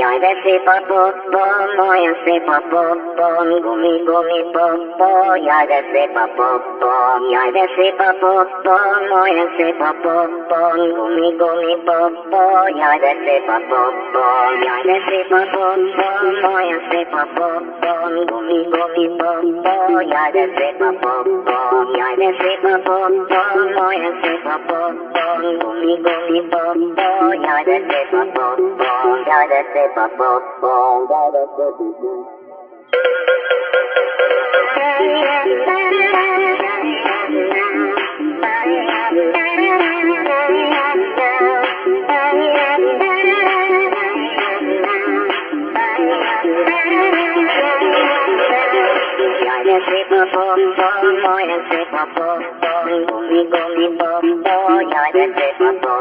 Yai de se papo moya se papo gumi gumi popo yai de se papo yai de se papo moya se papo gumi gumi popo yai de se papo yai de se papo moya se papo gumi gumi popo yai de se papo yai de se papo moya se papo gumi gumi popo yai de se papo yai de se papo yai de se moya se papo gumi gumi popo yai de se papo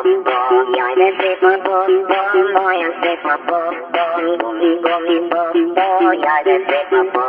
yai de se papo moya se papo gumi gumi popo yai de se papo